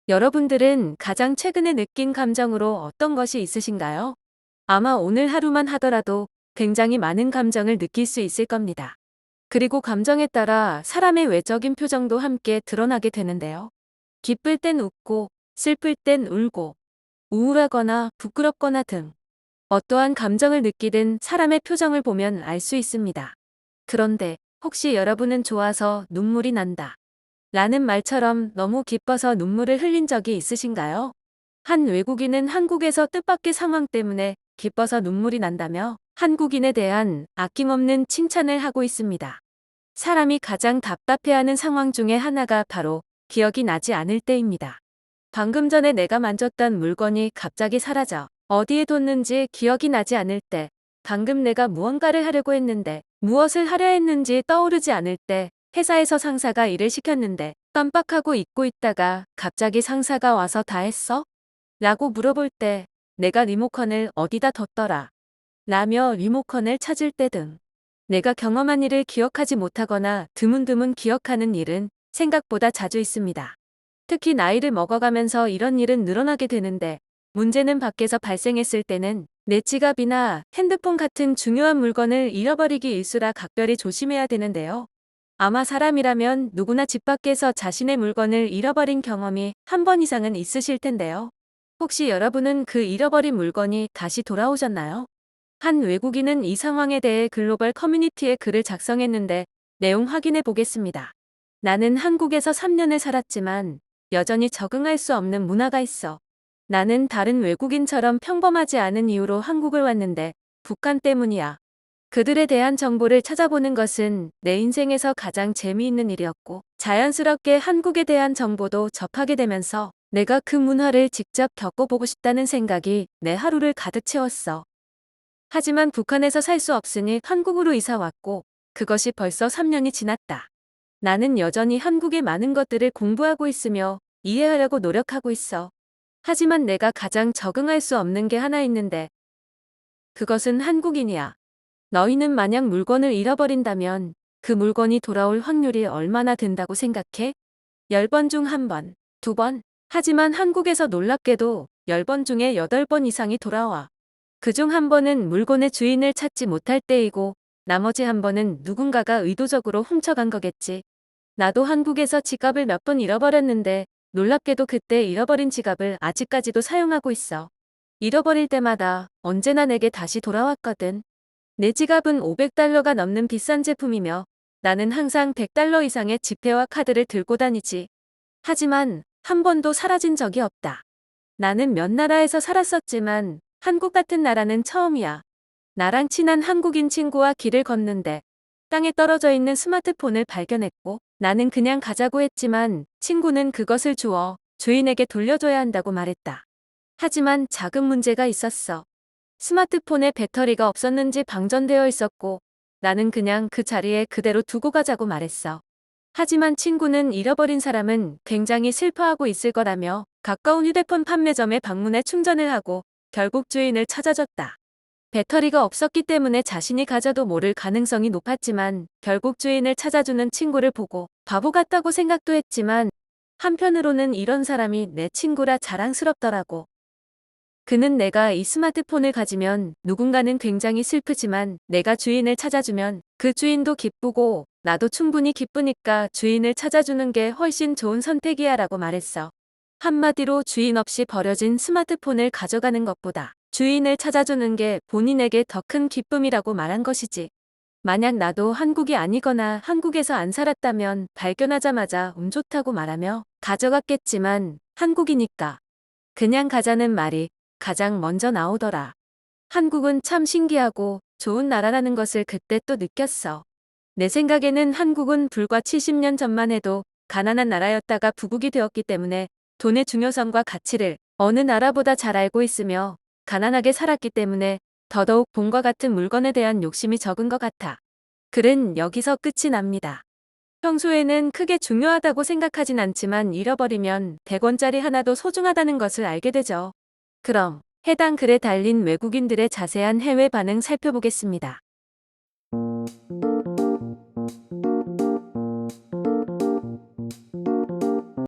여러분들은 가장 최근에 느낀 감정으로 어떤 것이 있으신가요? 아마 오늘 하루만 하더라도 굉장히 많은 감정을 느낄 수 있을 겁니다. 그리고 감정에 따라 사람의 외적인 표정도 함께 드러나게 되는데요. 기쁠 땐 웃고, 슬플 땐 울고, 우울하거나 부끄럽거나 등 어떠한 감정을 느끼든 사람의 표정을 보면 알 수 있습니다. 그런데 혹시 여러분은 좋아서 눈물이 난다 라는 말처럼 너무 기뻐서 눈물을 흘린 적이 있으신가요? 한 외국인은 한국에서 뜻밖의 상황 때문에 기뻐서 눈물이 난다며 한국인에 대한 아낌없는 칭찬을 하고 있습니다. 사람이 가장 답답해하는 상황 중에 하나가 바로 기억이 나지 않을 때입니다. 방금 전에 내가 만졌던 물건이 갑자기 사라져 어디에 뒀는지 기억이 나지 않을 때, 방금 내가 무언가를 하려고 했는데 무엇을 하려 했는지 떠오르지 않을 때, 회사에서 상사가 일을 시켰는데 깜빡하고 잊고 있다가 갑자기 상사가 와서 다 했어? 라고 물어볼 때, 내가 리모컨을 어디다 뒀더라 라며 리모컨을 찾을 때 등 내가 경험한 일을 기억하지 못하거나 드문드문 기억하는 일은 생각보다 자주 있습니다. 특히 나이를 먹어가면서 이런 일은 늘어나게 되는데, 문제는 밖에서 발생했을 때는 내 지갑이나 핸드폰 같은 중요한 물건을 잃어버리기 일수라 각별히 조심해야 되는데요. 아마 사람이라면 누구나 집 밖에서 자신의 물건을 잃어버린 경험이 한 번 이상은 있으실 텐데요. 혹시 여러분은 그 잃어버린 물건이 다시 돌아오셨나요? 한 외국인은 이 상황에 대해 글로벌 커뮤니티에 글을 작성했는데, 내용 확인해 보겠습니다. 나는 한국에서 3년을 살았지만 여전히 적응할 수 없는 문화가 있어. 나는 다른 외국인처럼 평범하지 않은 이유로 한국을 왔는데 북한 때문이야. 그들에 대한 정보를 찾아보는 것은 내 인생에서 가장 재미있는 일이었고, 자연스럽게 한국에 대한 정보도 접하게 되면서 내가 그 문화를 직접 겪어보고 싶다는 생각이 내 하루를 가득 채웠어. 하지만 북한에서 살 수 없으니 한국으로 이사 왔고, 그것이 벌써 3년이 지났다. 나는 여전히 한국의 많은 것들을 공부하고 있으며 이해하려고 노력하고 있어. 하지만 내가 가장 적응할 수 없는 게 하나 있는데, 그것은 한국인이야. 너희는 만약 물건을 잃어버린다면 그 물건이 돌아올 확률이 얼마나 된다고 생각해? 10번 중 1번, 2번. 하지만 한국에서 놀랍게도 10번 중에 8번 이상이 돌아와. 그중 1번은 물건의 주인을 찾지 못할 때이고, 나머지 1번은 누군가가 의도적으로 훔쳐간 거겠지. 나도 한국에서 지갑을 몇 번 잃어버렸는데, 놀랍게도 그때 잃어버린 지갑을 아직까지도 사용하고 있어. 잃어버릴 때마다 언제나 내게 다시 돌아왔거든. 내 지갑은 500달러가 넘는 비싼 제품이며, 나는 항상 100달러 이상의 지폐와 카드를 들고 다니지. 하지만 한 번도 사라진 적이 없다. 나는 몇 나라에서 살았었지만 한국 같은 나라는 처음이야. 나랑 친한 한국인 친구와 길을 걷는데 땅에 떨어져 있는 스마트폰을 발견했고, 나는 그냥 가자고 했지만 친구는 그것을 주워 주인에게 돌려줘야 한다고 말했다. 하지만 작은 문제가 있었어. 스마트폰에 배터리가 없었는지 방전되어 있었고, 나는 그냥 그 자리에 그대로 두고 가자고 말했어. 하지만 친구는 잃어버린 사람은 굉장히 슬퍼하고 있을 거라며 가까운 휴대폰 판매점에 방문해 충전을 하고 결국 주인을 찾아줬다. 배터리가 없었기 때문에 자신이 가져도 모를 가능성이 높았지만 결국 주인을 찾아주는 친구를 보고 바보 같다고 생각도 했지만, 한편으로는 이런 사람이 내 친구라 자랑스럽더라고. 그는 내가 이 스마트폰을 가지면 누군가는 굉장히 슬프지만 내가 주인을 찾아주면 그 주인도 기쁘고 나도 충분히 기쁘니까 주인을 찾아주는 게 훨씬 좋은 선택이야 라고 말했어. 한마디로 주인 없이 버려진 스마트폰을 가져가는 것보다 주인을 찾아주는 게 본인에게 더 큰 기쁨이라고 말한 것이지. 만약 나도 한국이 아니거나 한국에서 안 살았다면 발견하자마자 좋다고 말하며 가져갔겠지만, 한국이니까 그냥 가자는 말이 가장 먼저 나오더라. 한국은 참 신기하고 좋은 나라라는 것을 그때 또 느꼈어. 내 생각에는 한국은 불과 70년 전만 해도 가난한 나라였다가 부국이 되었기 때문에 돈의 중요성과 가치를 어느 나라보다 잘 알고 있으며, 가난하게 살았기 때문에 더더욱 돈과 같은 물건에 대한 욕심이 적은 것 같아. 글은 여기서 끝이 납니다. 평소에는 크게 중요하다고 생각하진 않지만 잃어버리면 100원짜리 하나도 소중하다는 것을 알게 되죠. 그럼 해당 글에 달린 외국인들의 자세한 해외 반응 살펴보겠습니다.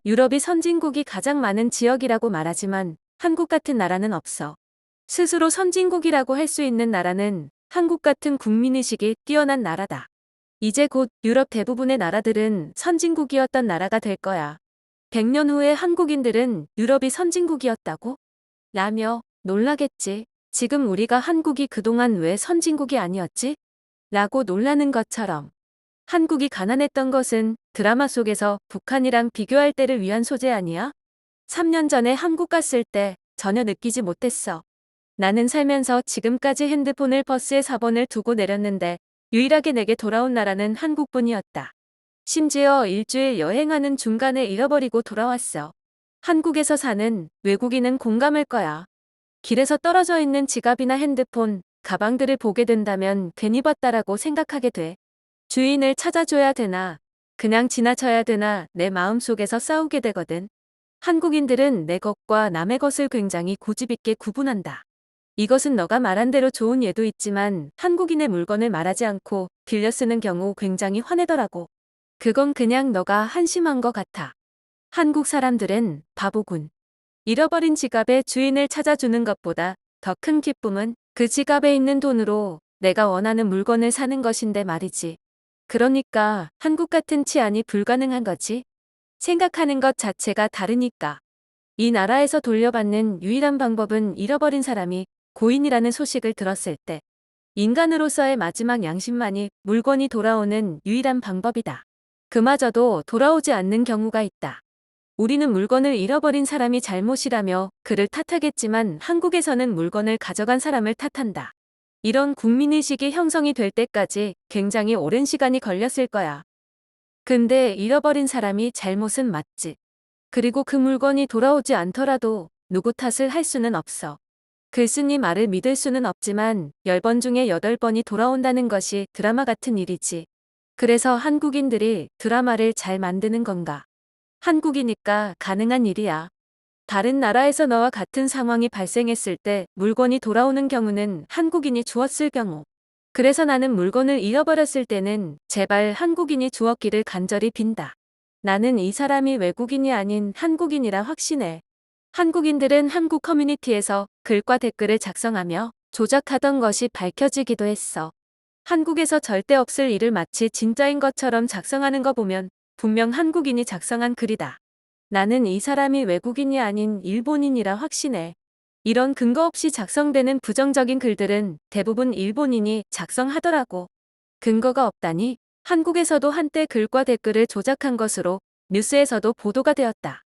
유럽이 선진국이 가장 많은 지역이라고 말하지만 한국 같은 나라는 없어. 스스로 선진국이라고 할 수 있는 나라는 한국 같은 국민의식이 뛰어난 나라다. 이제 곧 유럽 대부분의 나라들은 선진국이었던 나라가 될 거야. 100년 후에 한국인들은 유럽이 선진국이었다고? 라며 놀라겠지. 지금 우리가 한국이 그동안 왜 선진국이 아니었지? 라고 놀라는 것처럼. 한국이 가난했던 것은 드라마 속에서 북한이랑 비교할 때를 위한 소재 아니야? 3년 전에 한국 갔을 때 전혀 느끼지 못했어. 나는 살면서 지금까지 핸드폰을 버스에 4번을 두고 내렸는데 유일하게 내게 돌아온 나라는 한국뿐이었다. 심지어 일주일 여행하는 중간에 잃어버리고 돌아왔어. 한국에서 사는 외국인은 공감할 거야. 길에서 떨어져 있는 지갑이나 핸드폰, 가방들을 보게 된다면 괜히 봤다라고 생각하게 돼. 주인을 찾아줘야 되나, 그냥 지나쳐야 되나 내 마음속에서 싸우게 되거든. 한국인들은 내 것과 남의 것을 굉장히 고집 있게 구분한다. 이것은 너가 말한 대로 좋은 예도 있지만 한국인의 물건을 말하지 않고 빌려 쓰는 경우 굉장히 화내더라고. 그건 그냥 너가 한심한 것 같아. 한국 사람들은 바보군. 잃어버린 지갑의 주인을 찾아주는 것보다 더 큰 기쁨은 그 지갑에 있는 돈으로 내가 원하는 물건을 사는 것인데 말이지. 그러니까 한국 같은 치안이 불가능한 거지. 생각하는 것 자체가 다르니까. 이 나라에서 돌려받는 유일한 방법은 잃어버린 사람이 고인이라는 소식을 들었을 때 인간으로서의 마지막 양심만이 물건이 돌아오는 유일한 방법이다. 그마저도 돌아오지 않는 경우가 있다. 우리는 물건을 잃어버린 사람이 잘못이라며 그를 탓하겠지만 한국에서는 물건을 가져간 사람을 탓한다. 이런 국민의식이 형성이 될 때까지 굉장히 오랜 시간이 걸렸을 거야. 근데 잃어버린 사람이 잘못은 맞지. 그리고 그 물건이 돌아오지 않더라도 누구 탓을 할 수는 없어. 글쓴이 말을 믿을 수는 없지만 10번 중에 8번이 돌아온다는 것이 드라마 같은 일이지. 그래서 한국인들이 드라마를 잘 만드는 건가? 한국이니까 가능한 일이야. 다른 나라에서 너와 같은 상황이 발생했을 때 물건이 돌아오는 경우는 한국인이 주었을 경우. 그래서 나는 물건을 잃어버렸을 때는 제발 한국인이 주었기를 간절히 빈다. 나는 이 사람이 외국인이 아닌 한국인이라 확신해. 한국인들은 한국 커뮤니티에서 글과 댓글을 작성하며 조작하던 것이 밝혀지기도 했어. 한국에서 절대 없을 일을 마치 진짜인 것처럼 작성하는 거 보면 분명 한국인이 작성한 글이다. 나는 이 사람이 외국인이 아닌 일본인이라 확신해. 이런 근거 없이 작성되는 부정적인 글들은 대부분 일본인이 작성하더라고. 근거가 없다니? 한국에서도 한때 글과 댓글을 조작한 것으로 뉴스에서도 보도가 되었다.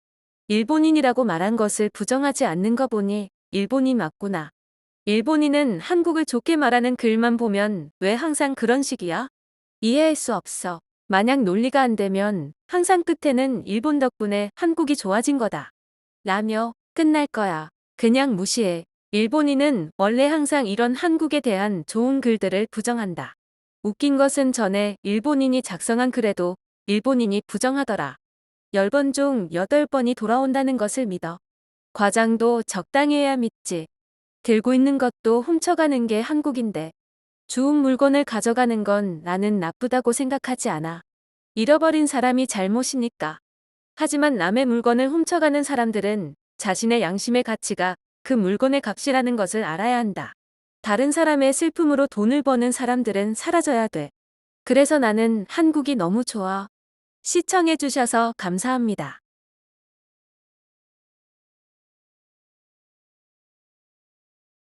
일본인이라고 말한 것을 부정하지 않는 거 보니 일본인 맞구나. 일본인은 한국을 좋게 말하는 글만 보면 왜 항상 그런 식이야? 이해할 수 없어. 만약 논리가 안 되면 항상 끝에는 일본 덕분에 한국이 좋아진 거다. 라며 끝날 거야. 그냥 무시해. 일본인은 원래 항상 이런 한국에 대한 좋은 글들을 부정한다. 웃긴 것은 전에 일본인이 작성한 글에도 일본인이 부정하더라. 10번 중 8번이 돌아온다는 것을 믿어. 과장도 적당히 해야 믿지. 들고 있는 것도 훔쳐가는 게 한국인데. 주운 물건을 가져가는 건 나는 나쁘다고 생각하지 않아. 잃어버린 사람이 잘못이니까. 하지만 남의 물건을 훔쳐가는 사람들은 자신의 양심의 가치가 그 물건의 값이라는 것을 알아야 한다. 다른 사람의 슬픔으로 돈을 버는 사람들은 사라져야 돼. 그래서 나는 한국이 너무 좋아. 시청해주셔서 감사합니다.